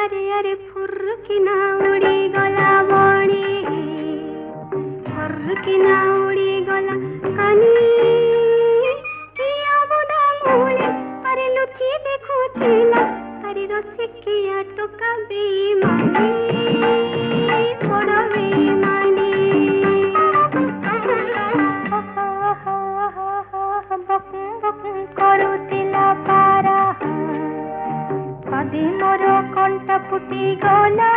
अरे अरे फुर्किना उड़ी गला बणी फुर्किना उड़ी गला कानी किया बुदा मूले अरे लुची देखो चेला अरे रसी किया टोका बेईमानी बड़ा बेईमानी करुतिला पारा कदी मोर कंठ फुटी गला